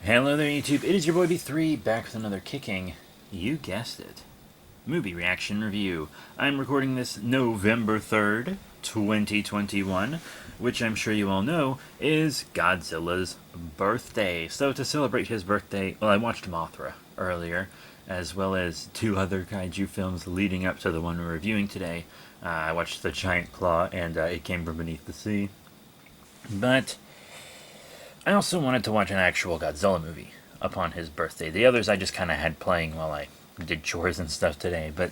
Hello there YouTube, it is your boy B3, back with another kicking, you guessed it, movie reaction review. I'm recording this November 3rd, 2021, which I'm sure you all know is Godzilla's birthday. So to celebrate his birthday, well, I watched Mothra earlier, as well as two other kaiju films leading up to the one we're reviewing today. I watched The Giant Claw and It Came From Beneath the Sea. But I also wanted to watch an actual Godzilla movie upon his birthday. The others I just kind of had playing while I did chores and stuff today. But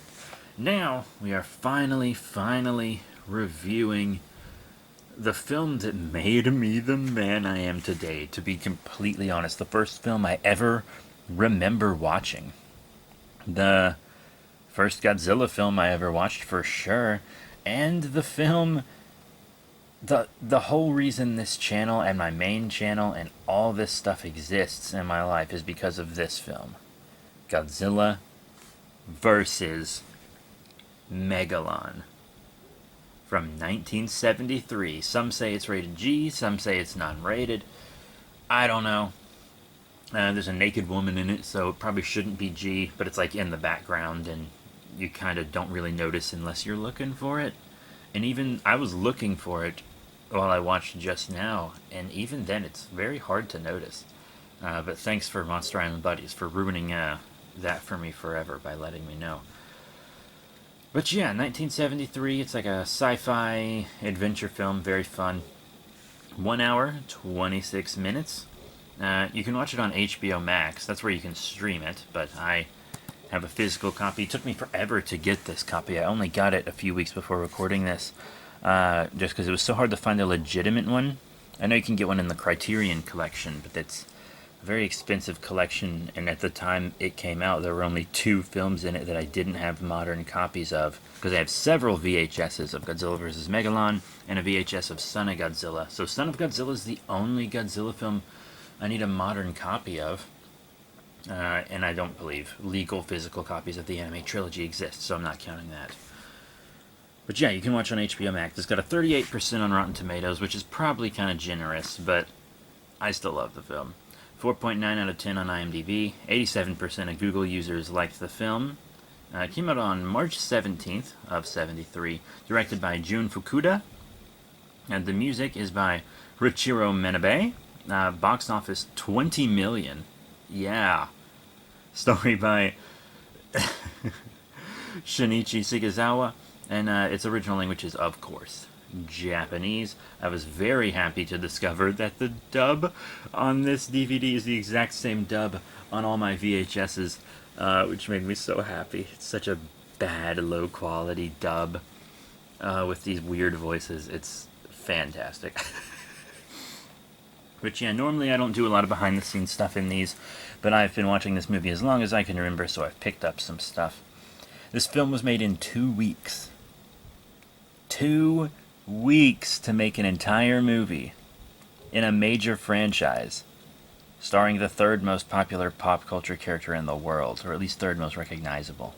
now we are finally reviewing the film that made me the man I am today. To be completely honest, the first film I ever remember watching. The first Godzilla film I ever watched for sure. And the film... The whole reason this channel and my main channel and all this stuff exists in my life is because of this film. Godzilla versus Megalon. From 1973. Some say it's rated G, some say it's non-rated. I don't know. There's a naked woman in it, so it probably shouldn't be G, but it's like in the background and you kind of don't really notice unless you're looking for it. And even, I was looking for it while I watched just now, and even then it's very hard to notice. But thanks for Monster Island Buddies for ruining that for me forever by letting me know. But yeah, 1973, it's like a sci-fi adventure film, very fun. 1 hour, 26 minutes. You can watch it on HBO Max, that's where you can stream it, but I have a physical copy. It took me forever to get this copy. I only got it a few weeks before recording this, just because it was so hard to find a legitimate one. I know you can get one in the Criterion collection, but that's a very expensive collection, and at the time it came out, there were only 2 films in it that I didn't have modern copies of, because I have several VHSs of Godzilla vs. Megalon, and a VHS of Son of Godzilla. So Son of Godzilla is the only Godzilla film I need a modern copy of. And I don't believe legal physical copies of the anime trilogy exist, so I'm not counting that. But yeah, you can watch on HBO Max. It's got a 38% on Rotten Tomatoes, which is probably kind of generous, but I still love the film. 4.9 out of 10 on IMDb. 87% of Google users liked the film. It came out on March 17th of 73, directed by Jun Fukuda, and the music is by Richiro Menabe. Box office 20 million. Yeah. Story by Shinichi Shigezawa, and its original language is, of course, Japanese. I was very happy to discover that the dub on this DVD is the exact same dub on all my VHSs, which made me so happy. It's such a bad, low-quality dub with these weird voices. It's fantastic. But yeah, normally I don't do a lot of behind-the-scenes stuff in these, but I've been watching this movie as long as I can remember, so I've picked up some stuff. This film was made in 2 weeks. 2 weeks to make an entire movie in a major franchise, starring the 3rd most popular pop culture character in the world, or at least 3rd most recognizable.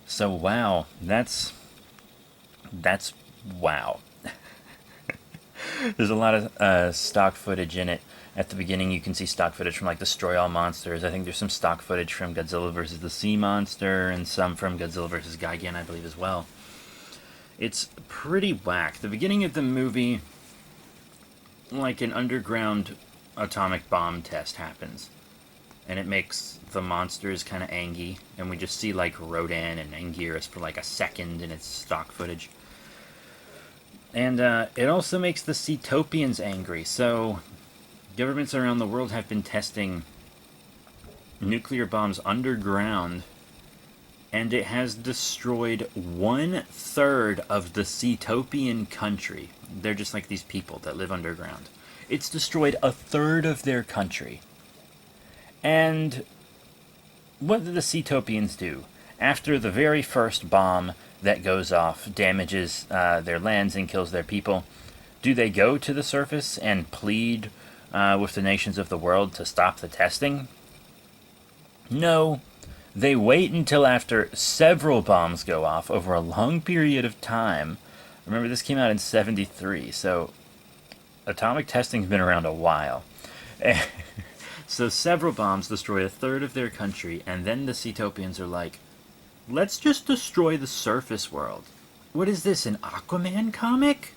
So wow, that's wow. There's a lot of stock footage in it. At the beginning, you can see stock footage from, like, Destroy All Monsters. I think there's some stock footage from Godzilla vs. the Sea Monster, and some from Godzilla vs. Gigan, I believe, as well. It's pretty whack. The beginning of the movie, like an underground atomic bomb test happens. And it makes the monsters kind of angry, and we just see, like, Rodan and Anguirus for, like, a second in its stock footage. And it also makes the Seatopians angry, so governments around the world have been testing nuclear bombs underground, and it has destroyed 1/3 of the Seatopian country. They're just like these people that live underground. It's destroyed 1/3 of their country. And what do the Seatopians do? After the very first bomb that goes off damages their lands and kills their people, do they go to the surface and plead with the nations of the world to stop the testing? No. They wait until after several bombs go off over a long period of time. Remember, this came out in 73, so atomic testing's been around a while. So several bombs destroy a third of their country, and then the Ceetopians are like, let's just destroy the surface world. What is this, an Aquaman comic?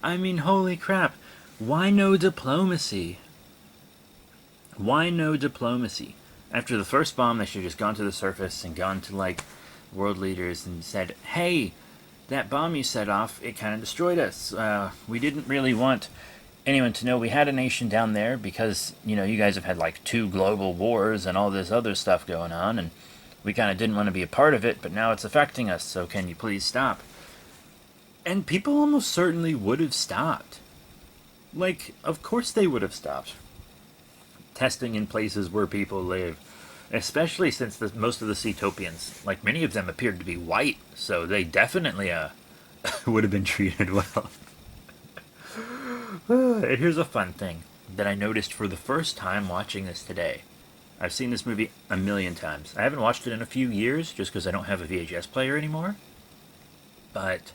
I mean, holy crap. Why no diplomacy? Why no diplomacy? After the first bomb, they should have just gone to the surface and gone to, like, world leaders and said, hey, that bomb you set off, it kind of destroyed us. We didn't really want anyone to know we had a nation down there because, you know, you guys have had, like, 2 global wars and all this other stuff going on, and we kind of didn't want to be a part of it, but now it's affecting us, so can you please stop? And people almost certainly would have stopped. Like, of course they would have stopped. Testing in places where people live. Especially since most of the Ceetopians, like many of them appeared to be white, so they definitely would have been treated well. And here's a fun thing that I noticed for the first time watching this today. I've seen this movie a million times. I haven't watched it in a few years just because I don't have a VHS player anymore. But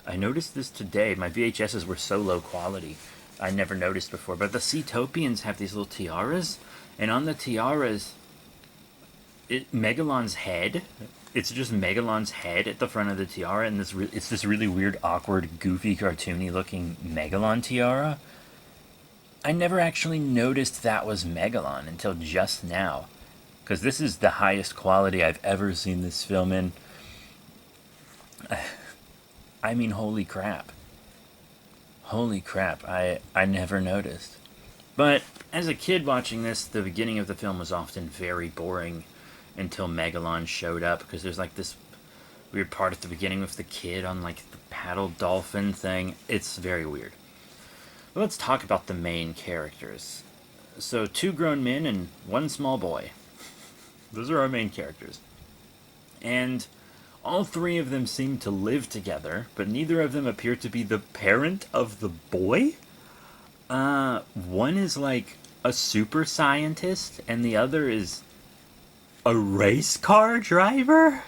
I noticed this today. My VHSs were so low quality. I never noticed before. But the Ceetopians have these little tiaras. And on the tiaras, Megalon's head, it's just Megalon's head at the front of the tiara. And it's this really weird, awkward, goofy, cartoony looking Megalon tiara. I never actually noticed that was Megalon until just now. Because this is the highest quality I've ever seen this film in. I mean, holy crap. Holy crap, I never noticed. But as a kid watching this, the beginning of the film was often very boring until Megalon showed up, because there's like this weird part at the beginning with the kid on like the paddle dolphin thing. It's very weird. But let's talk about the main characters. So 2 grown men and 1 small boy. Those are our main characters. And all 3 of them seem to live together, but neither of them appear to be the parent of the boy. One is like a super scientist, and the other is a race car driver?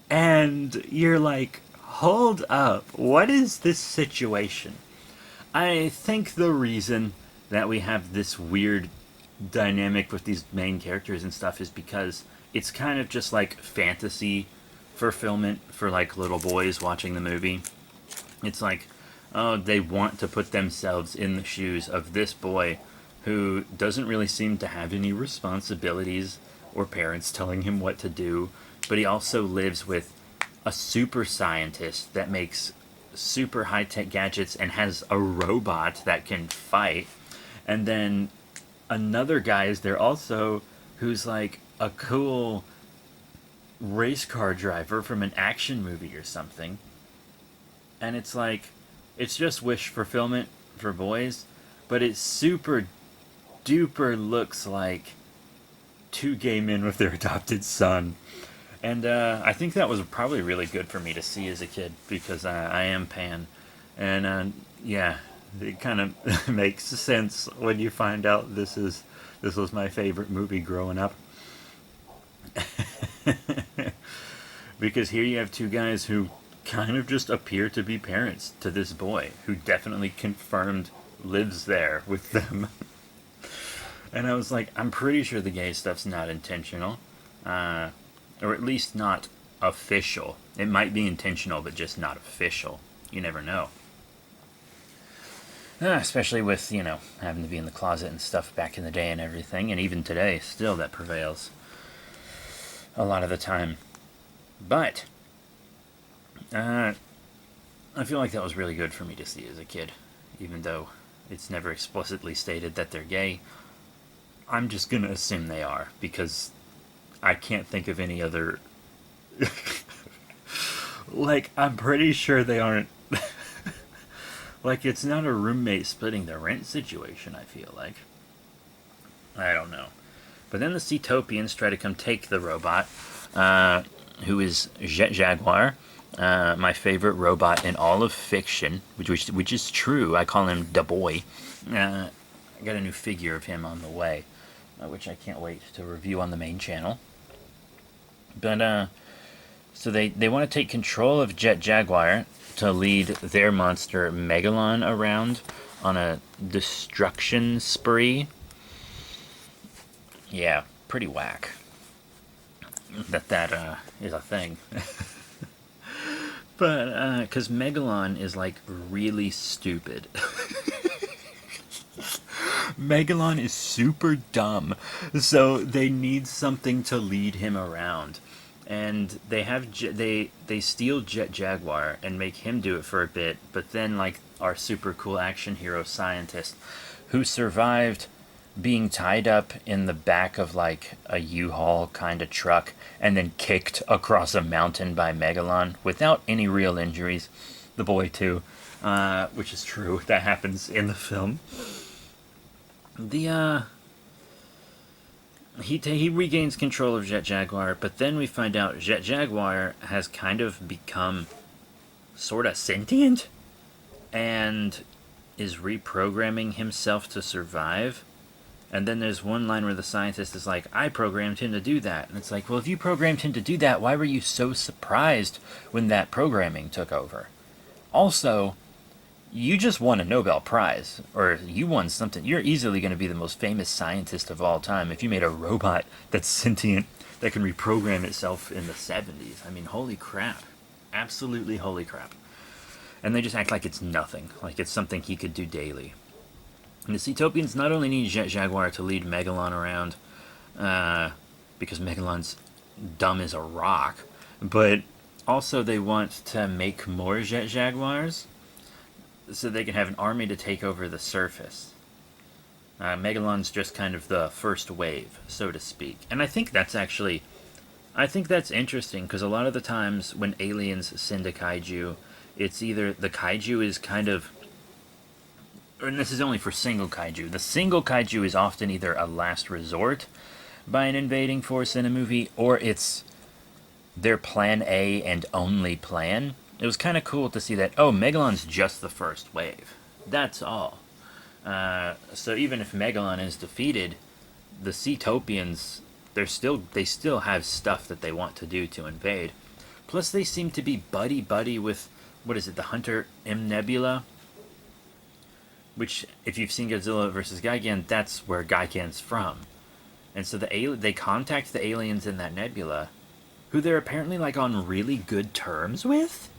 And you're like, hold up, what is this situation? I think the reason that we have this weird dynamic with these main characters and stuff is because it's kind of just like fantasy fulfillment for like little boys watching the movie. It's like, oh, they want to put themselves in the shoes of this boy who doesn't really seem to have any responsibilities or parents telling him what to do, but he also lives with a super scientist that makes super high-tech gadgets and has a robot that can fight. And then another guy is there also who's like a cool race car driver from an action movie or something. And it's like, it's just wish fulfillment for boys, but it super duper looks like 2 gay men with their adopted son. And I think that was probably really good for me to see as a kid, because I am pan. And yeah, it kind of makes sense when you find out this was my favorite movie growing up. Because here you have 2 guys who kind of just appear to be parents to this boy, who definitely confirmed lives there with them. And I was like, I'm pretty sure the gay stuff's not intentional. Or at least not official. It might be intentional, but just not official. You never know. Especially with, you know, having to be in the closet and stuff back in the day and everything. And even today, still that prevails a lot of the time. But I feel like that was really good for me to see as a kid. Even though it's never explicitly stated that they're gay. I'm just going to assume they are, because I can't think of any other... like, I'm pretty sure they aren't... like, it's not a roommate splitting the rent situation, I feel like. I don't know. But then the Ceetopians try to come take the robot, who is Jaguar, my favorite robot in all of fiction, which is true. I call him Da Boy. I got a new figure of him on the way, which I can't wait to review on the main channel. But, so they want to take control of Jaguar, to lead their monster Megalon around on a destruction spree. Yeah, pretty whack. That is a thing. But, because Megalon is, like, really stupid. Megalon is super dumb, so they need something to lead him around. And they steal Jaguar and make him do it for a bit, but then, like, our super cool action hero scientist, who survived being tied up in the back of, like, a U-Haul kind of truck and then kicked across a mountain by Megalon without any real injuries. The boy, too, which is true. That happens in the film. He regains control of Jet Jaguar, but then we find out Jet Jaguar has kind of become sort of sentient and is reprogramming himself to survive. And then there's one line where the scientist is like, I programmed him to do that. And it's like, well, if you programmed him to do that, why were you so surprised when that programming took over? Also, you just won a Nobel Prize, or you won something. You're easily going to be the most famous scientist of all time if you made a robot that's sentient, that can reprogram itself in the 70s. I mean, holy crap. Absolutely holy crap. And they just act like it's nothing, like it's something he could do daily. And the Seatopians not only need Jet Jaguar to lead Megalon around, because Megalon's dumb as a rock, but also they want to make more Jet Jaguars so they can have an army to take over the surface. Megalon's just kind of the first wave, so to speak. And I think that's interesting, because a lot of the times when aliens send a kaiju, it's either the kaiju is kind of, and this is only for single kaiju. The single kaiju is often either a last resort by an invading force in a movie, or it's their plan A and only plan. It was kind of cool to see that, oh, Megalon's just the first wave. That's all. So even if Megalon is defeated, the Seatopians, they still have stuff that they want to do to invade. Plus, they seem to be buddy-buddy with, what is it, the Hunter Imdb? Which, if you've seen Godzilla vs. Gigan, that's where Gigan's from. And so they contact the aliens in that nebula, who they're apparently, like, on really good terms with.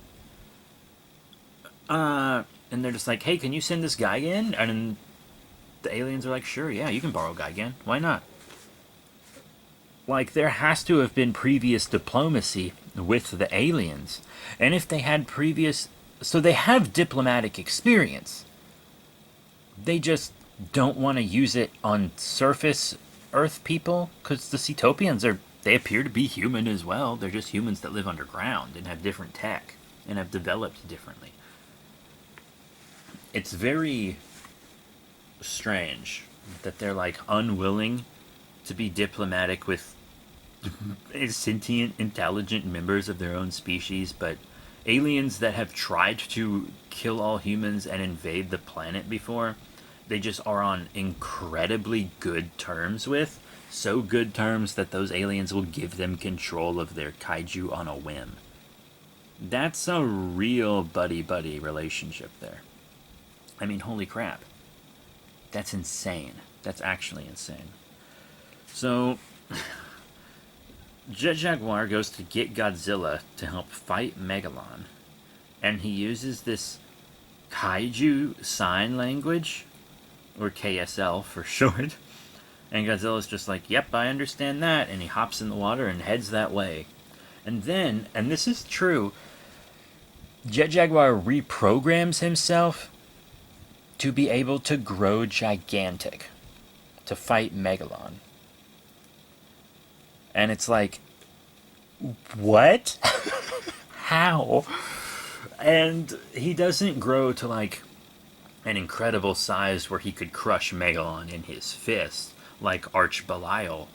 And they're just like, hey, can you send this Gigan? And the aliens are like, sure, yeah, you can borrow Gigan. Why not? Like, there has to have been previous diplomacy with the aliens. And if they had so they have diplomatic experience. They just don't want to use it on surface Earth people, because the Seatopians they appear to be human as well. They're just humans that live underground and have different tech and have developed differently. It's very strange that they're, like, unwilling to be diplomatic with sentient, intelligent members of their own species, but aliens that have tried to kill all humans and invade the planet before, they just are on incredibly good terms with. So good terms that those aliens will give them control of their kaiju on a whim. That's a real buddy-buddy relationship there. I mean, holy crap. That's insane. That's actually insane. So, Jet Jaguar goes to get Godzilla to help fight Megalon. And he uses this kaiju sign language, or KSL for short. And Godzilla's just like, yep, I understand that. And he hops in the water and heads that way. And then, and this is true, Jet Jaguar reprograms himself to be able to grow gigantic to fight Megalon. And it's like, what? How? And he doesn't grow to, like, an incredible size where he could crush Megalon in his fist, like Arch Belial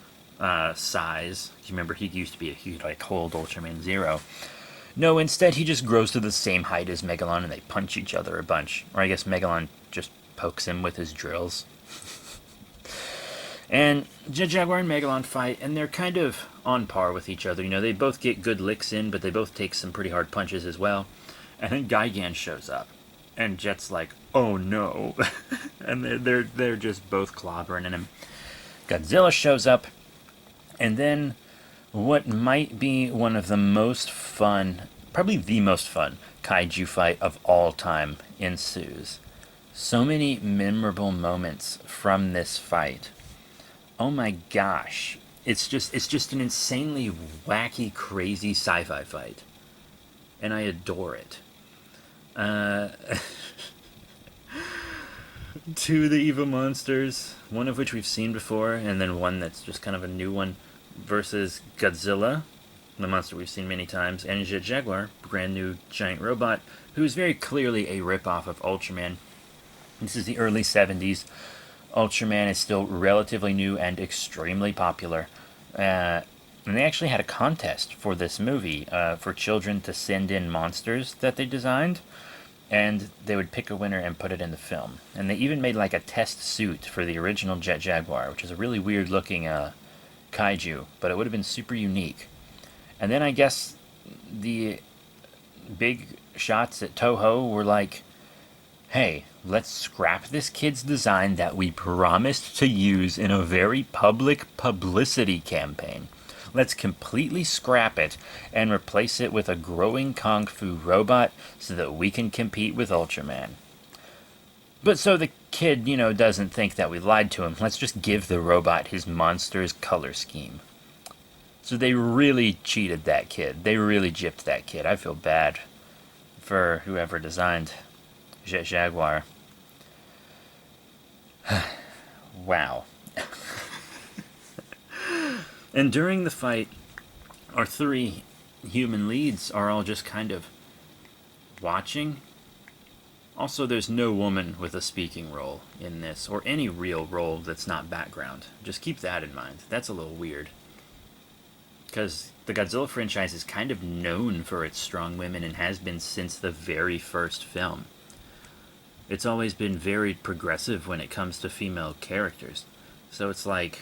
size. You remember, he used to be a huge, like, hold Ultraman Zero. No, instead he just grows to the same height as Megalon and they punch each other a bunch. Or I guess Megalon just pokes him with his drills. And Jet Jaguar and Megalon fight, and they're kind of on par with each other. You know, they both get good licks in, but they both take some pretty hard punches as well. And then Gigan shows up, and Jet's like, "Oh no!" And they're just both clobbering him. Godzilla shows up, and then what might be one of the most fun, probably the most fun kaiju fight of all time ensues. So many memorable moments from this fight. Oh my gosh. It's just an insanely wacky, crazy sci-fi fight. And I adore it. Uh, two of the evil monsters, one of which we've seen before, and then one that's just kind of a new one, versus Godzilla, the monster we've seen many times, and Jaguar, brand new giant robot, who is very clearly a ripoff of Ultraman. This is the early 70s. Ultraman is still relatively new and extremely popular. And they actually had a contest for this movie for children to send in monsters that they designed, and they would pick a winner and put it in the film. And they even made like a test suit for the original Jet Jaguar, which is a really weird looking kaiju, but it would have been super unique. And then I guess the big shots at Toho were like, hey, let's scrap this kid's design that we promised to use in a very public publicity campaign. Let's completely scrap it and replace it with a growing kung fu robot so that we can compete with Ultraman. But so the kid, doesn't think that we lied to him, let's just give the robot his monster's color scheme. So they really cheated that kid. They really gypped that kid. I feel bad for whoever designed Jet Jaguar. Wow. And during the fight, our three human leads are all just kind of watching. Also, there's no woman with a speaking role in this, or any real role that's not background. Just keep that in mind. That's a little weird. Because the Godzilla franchise is kind of known for its strong women and has been since the very first film. It's always been very progressive when it comes to female characters. So it's like,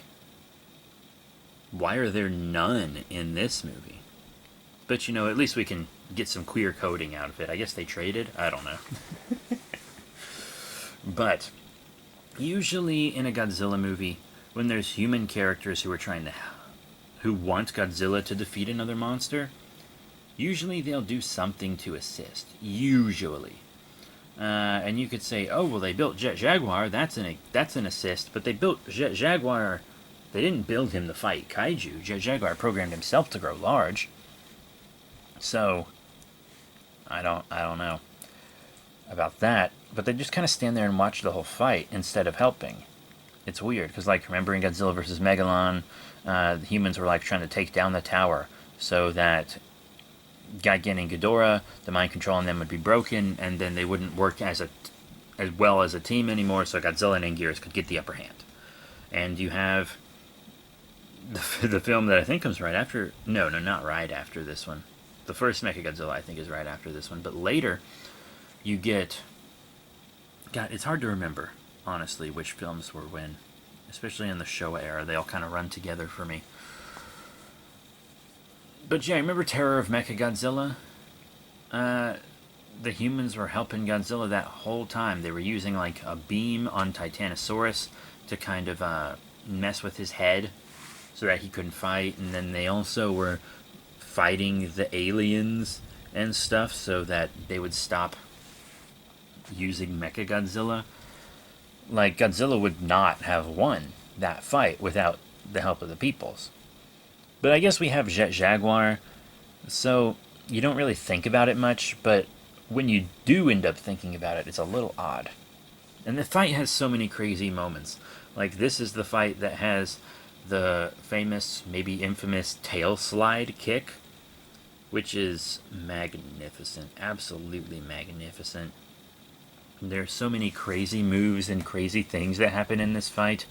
why are there none in this movie? But at least we can get some queer coding out of it. I guess they traded? I don't know. But usually in a Godzilla movie, when there's human characters who want Godzilla to defeat another monster, usually they'll do something to assist. Usually. And you could say, oh, well, they built Jet Jaguar, that's an assist, but they built Jet Jaguar, they didn't build him to fight kaiju. Jet Jaguar programmed himself to grow large. So, I don't know about that, but they just kind of stand there and watch the whole fight instead of helping. It's weird, because, remember in Godzilla vs. Megalon, the humans were, trying to take down the tower so that Gigan and Ghidorah, the mind control on them would be broken, and then they wouldn't work as well as a team anymore, so Godzilla and Anguirus could get the upper hand. And you have the film that I think comes right after... No, not right after this one. The first Mechagodzilla, I think, is right after this one. But later, you get... God, it's hard to remember, honestly, which films were when. Especially in the Showa era. They all kind of run together for me. But yeah, remember Terror of Mechagodzilla? The humans were helping Godzilla that whole time. They were using, a beam on Titanosaurus to kind of mess with his head so that he couldn't fight. And then they also were fighting the aliens and stuff so that they would stop using Mechagodzilla. Godzilla would not have won that fight without the help of the peoples. But I guess we have Jet Jaguar, so you don't really think about it much, but when you do end up thinking about it, it's a little odd. And the fight has so many crazy moments. This is the fight that has the famous, maybe infamous, tail slide kick, which is magnificent, absolutely magnificent. There's so many crazy moves and crazy things that happen in this fight.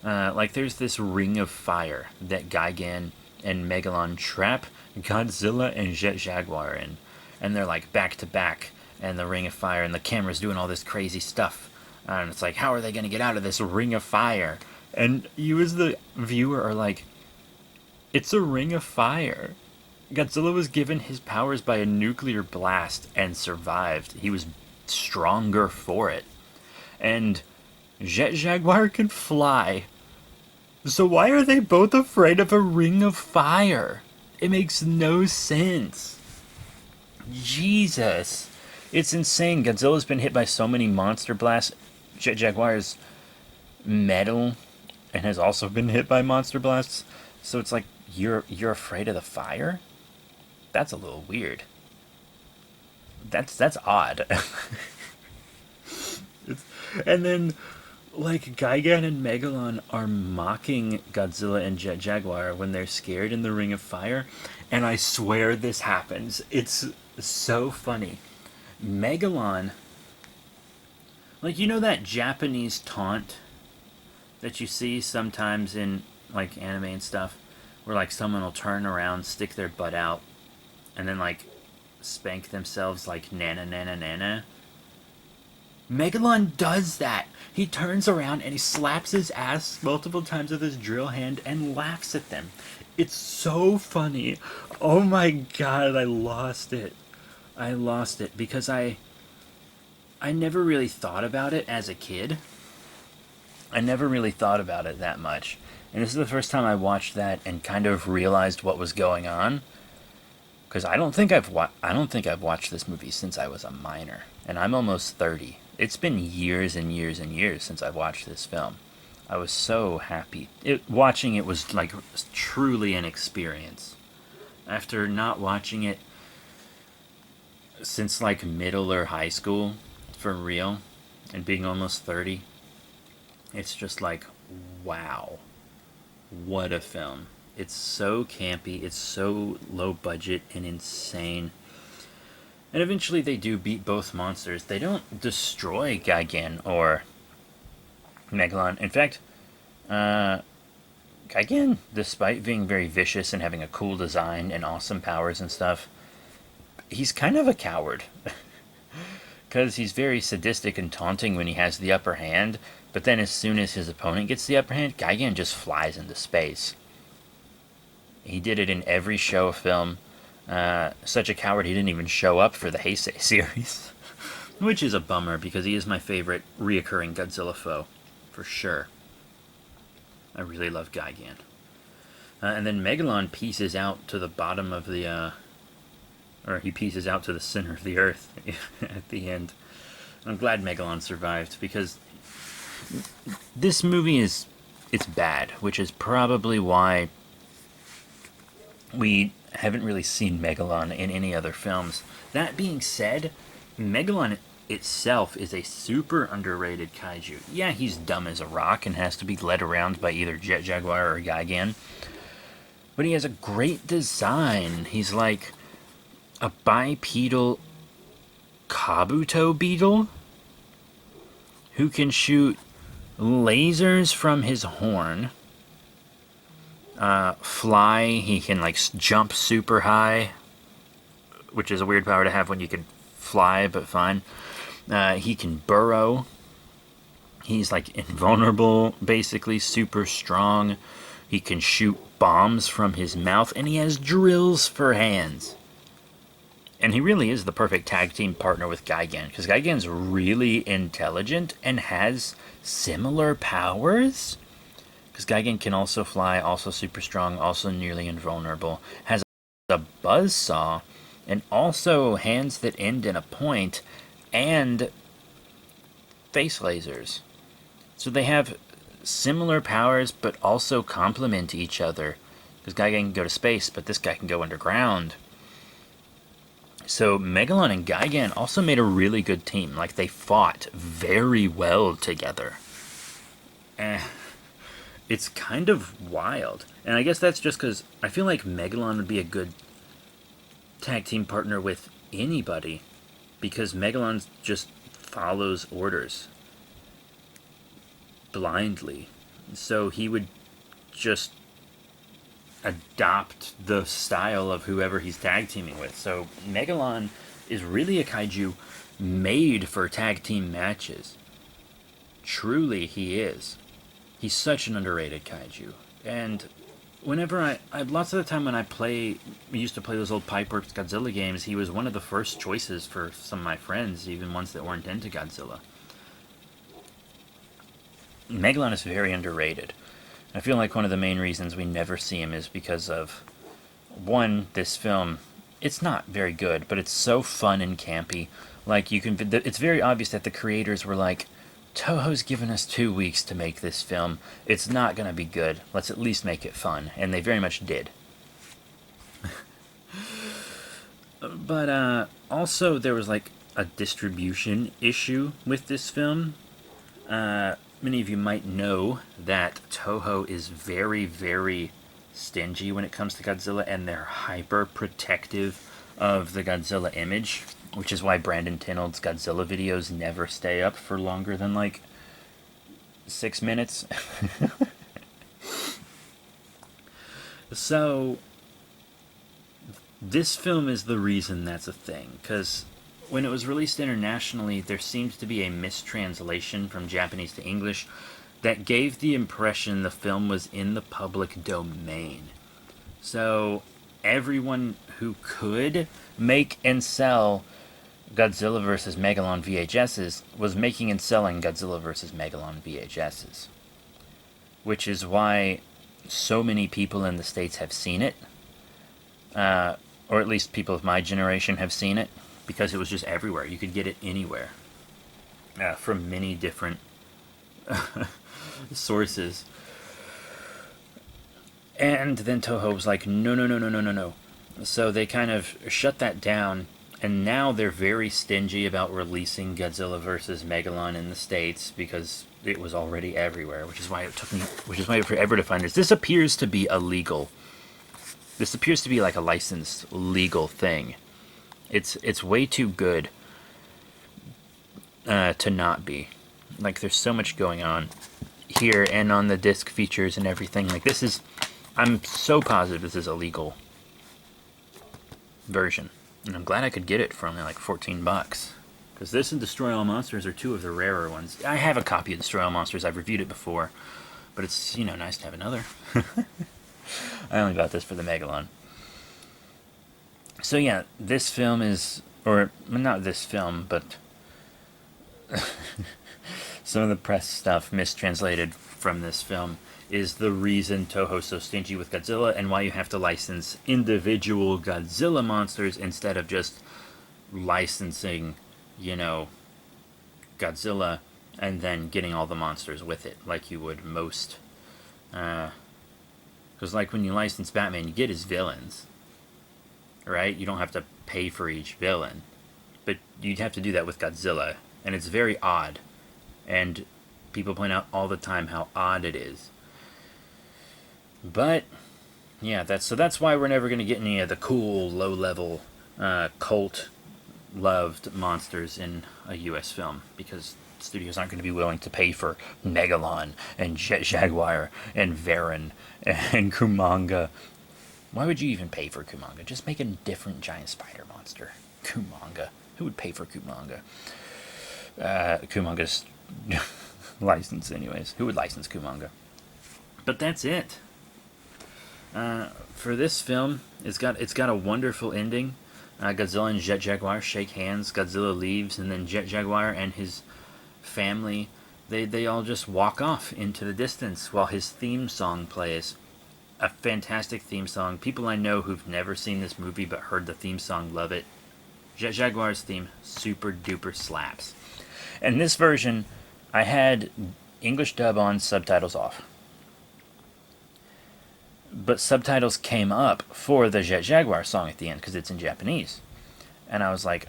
There's this ring of fire that Gigan and Megalon trap Godzilla and Jet Jaguar in. And they're back to back, and the ring of fire, and the camera's doing all this crazy stuff. And it's how are they going to get out of this ring of fire? And you as the viewer are it's a ring of fire. Godzilla was given his powers by a nuclear blast and survived. He was stronger for it. And Jet Jaguar can fly. So why are they both afraid of a ring of fire? It makes no sense. Jesus. It's insane. Godzilla's been hit by so many monster blasts. Jet Jaguar's metal and has also been hit by monster blasts. So it's like you're afraid of the fire? That's a little weird. That's odd. And then like Gigan and Megalon are mocking Godzilla and Jet Jaguar when they're scared in the Ring of Fire, and I swear this happens. It's so funny. Megalon, like you know that Japanese taunt that you see sometimes in like anime and stuff, where like someone will turn around, stick their butt out, and then like spank themselves like nana nana nana. Megalon does that. He turns around and he slaps his ass multiple times with his drill hand and laughs at them. It's so funny. Oh my god, I lost it. I lost it because I never really thought about it as a kid. I never really thought about it that much. And this is the first time I watched that and kind of realized what was going on. Because I don't think I've watched this movie since I was a minor, and I'm almost 30. It's been years and years and years since I watched this film. I was so happy. Watching it was like truly an experience. After not watching it since like middle or high school, for real, and being almost 30, it's just like, wow, what a film. It's so campy, it's so low budget and insane. And eventually they do beat both monsters. They don't destroy Gigan or Megalon. In fact, Gigan, despite being very vicious and having a cool design and awesome powers and stuff, he's kind of a coward. Because he's very sadistic and taunting when he has the upper hand, but then as soon as his opponent gets the upper hand, Gigan just flies into space. He did it in every show of film. Such a coward he didn't even show up for the Heisei series. Which is a bummer because he is my favorite reoccurring Godzilla foe. For sure. I really love Gigan. And then Megalon pieces out to the bottom of the... or he pieces out to the center of the earth at the end. I'm glad Megalon survived because this movie it's bad, which is probably why we haven't really seen Megalon in any other films. That being said, Megalon itself is a super underrated kaiju. Yeah, he's dumb as a rock and has to be led around by either Jet Jaguar or Gigan, but he has a great design. He's like a bipedal kabuto beetle who can shoot lasers from his horn. Fly, he can like jump super high, which is a weird power to have when you can fly, but fine. He can burrow. He's like invulnerable, basically super strong. He can shoot bombs from his mouth, and he has drills for hands. And he really is the perfect tag team partner with Gigan, because Gigan's really intelligent and has similar powers. Because Gigan can also fly, also super strong, also nearly invulnerable, has a buzzsaw, and also hands that end in a point, and face lasers. So they have similar powers, but also complement each other. Because Gigan can go to space, but this guy can go underground. So Megalon and Gigan also made a really good team. Like, they fought very well together. It's kind of wild. And I guess that's just because I feel like Megalon would be a good tag team partner with anybody. Because Megalon just follows orders blindly. So he would just adopt the style of whoever he's tag teaming with. So Megalon is really a kaiju made for tag team matches. Truly he is. He's such an underrated kaiju. And whenever I lots of the time when we used to play those old Pipeworks Godzilla games, he was one of the first choices for some of my friends, even ones that weren't into Godzilla. Megalon is very underrated. I feel like one of the main reasons we never see him is because of, one, this film. It's not very good, but it's so fun and campy. Like, it's very obvious that the creators were like, Toho's given us 2 weeks to make this film. It's not going to be good. Let's at least make it fun. And they very much did. But also, there was like a distribution issue with this film. Many of you might know that Toho is very, very stingy when it comes to Godzilla, and they're hyper protective of the Godzilla image, which is why Brandon Tinold's Godzilla videos never stay up for longer than like 6 minutes. So this film is the reason that's a thing, because when it was released internationally, there seems to be a mistranslation from Japanese to English that gave the impression the film was in the public domain. So everyone who could make and sell Godzilla vs. Megalon VHSs was making and selling Godzilla vs. Megalon VHSs. Which is why so many people in the States have seen it. Or at least people of my generation have seen it. Because it was just everywhere. You could get it anywhere. From many different sources. And then Toho was like, no. So they kind of shut that down. And now they're very stingy about releasing Godzilla vs. Megalon in the States. Because it was already everywhere. Which is why it took forever to find this. This appears to be illegal. This appears to be like a licensed legal thing. It's way too good to not be. Like, there's so much going on here and on the disc features and everything. Like, I'm so positive this is a legal version. And I'm glad I could get it for only like $14. Because this and Destroy All Monsters are two of the rarer ones. I have a copy of Destroy All Monsters. I've reviewed it before. But it's, nice to have another. I only got this for the Megalon. So yeah, this film is, or not this film, but some of the press stuff mistranslated from this film is the reason Toho's so stingy with Godzilla and why you have to license individual Godzilla monsters instead of just licensing, Godzilla and then getting all the monsters with it, like you would most. Because like when you license Batman, you get his villains. Right? You don't have to pay for each villain. But you'd have to do that with Godzilla. And it's very odd. And people point out all the time how odd it is. But, yeah, that's why we're never going to get any of the cool, low-level, cult-loved monsters in a U.S. film. Because studios aren't going to be willing to pay for Megalon, and Jaguar, and Varan, and Kumanga. Why would you even pay for Kumanga? Just make a different giant spider monster. Kumanga. Who would pay for Kumanga? Kumanga's licensed anyways. Who would license Kumanga? But that's it. For this film, it's got a wonderful ending. Godzilla and Jet Jaguar shake hands. Godzilla leaves, and then Jet Jaguar and his family, they all just walk off into the distance while his theme song plays. A fantastic theme song. People I know who've never seen this movie but heard the theme song love it. Jet Jaguar's theme super duper slaps. And this version, I had English dub on, subtitles off. But subtitles came up for the Jet Jaguar song at the end because it's in Japanese. And I was like,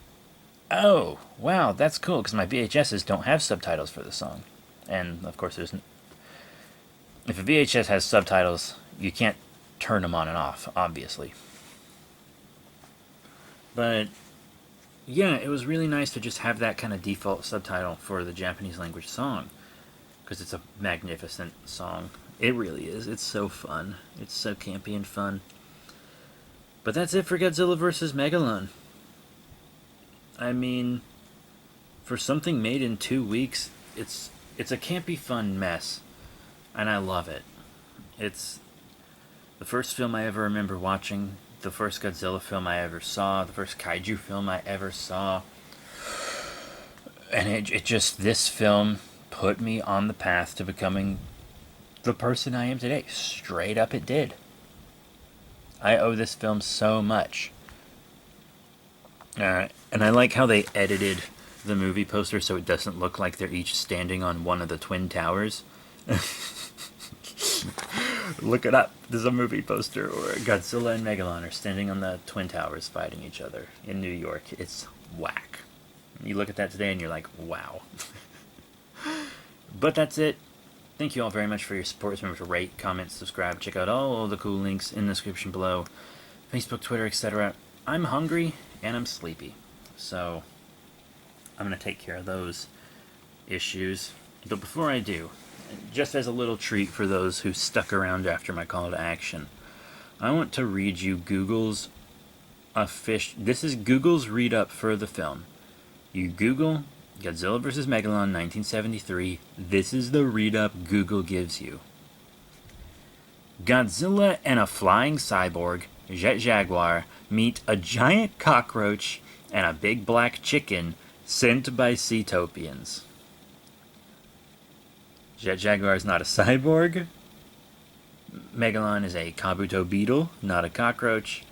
oh, wow, that's cool, because my VHSs don't have subtitles for the song. And, of course, if a VHS has subtitles, you can't turn them on and off, obviously. But, yeah, it was really nice to just have that kind of default subtitle for the Japanese language song. Because it's a magnificent song. It really is. It's so fun. It's so campy and fun. But that's it for Godzilla vs. Megalon. I mean, for something made in 2 weeks, it's a campy, fun mess. And I love it. The first film I ever remember watching, the first Godzilla film I ever saw, the first kaiju film I ever saw. And it just, this film put me on the path to becoming the person I am today. Straight up, it did. I owe this film so much. And I like how they edited the movie poster so it doesn't look like they're each standing on one of the Twin Towers. Look it up. There's a movie poster where Godzilla and Megalon are standing on the Twin Towers fighting each other in New York. It's whack. You look at that today and you're like, wow. But that's it. Thank you all very much for your support. Remember to rate, comment, subscribe. Check out all the cool links in the description below. Facebook, Twitter, etc. I'm hungry and I'm sleepy. So I'm going to take care of those issues. But before I do, just as a little treat for those who stuck around after my call to action, I want to read you Google's this is Google's read-up for the film. You Google Godzilla vs. Megalon 1973. This is the read-up Google gives you. Godzilla and a flying cyborg, Jaguar, meet a giant cockroach and a big black chicken sent by Seatopians. Jaguar is not a cyborg. Megalon is a kabuto beetle, not a cockroach.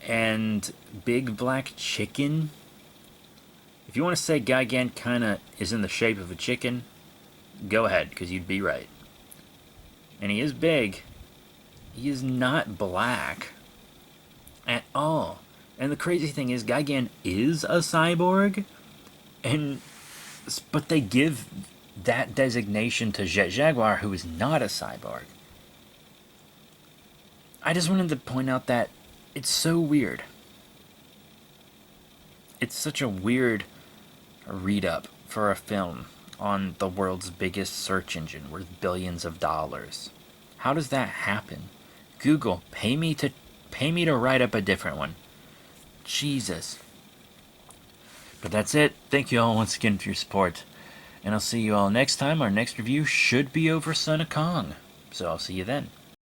And big black chicken. If you want to say Gigan kinda is in the shape of a chicken, go ahead, because you'd be right. And he is big. He is not black at all. And the crazy thing is, Gigan is a cyborg, but they give that designation to Jaguar, who is not a cyborg. I just wanted to point out that it's so weird. It's such a weird read-up for a film on the world's biggest search engine worth billions of dollars. How does that happen? Google, pay me to write up a different one. Jesus. But that's it. Thank you all once again for your support. And I'll see you all next time. Our next review should be over Son of Kong. So I'll see you then.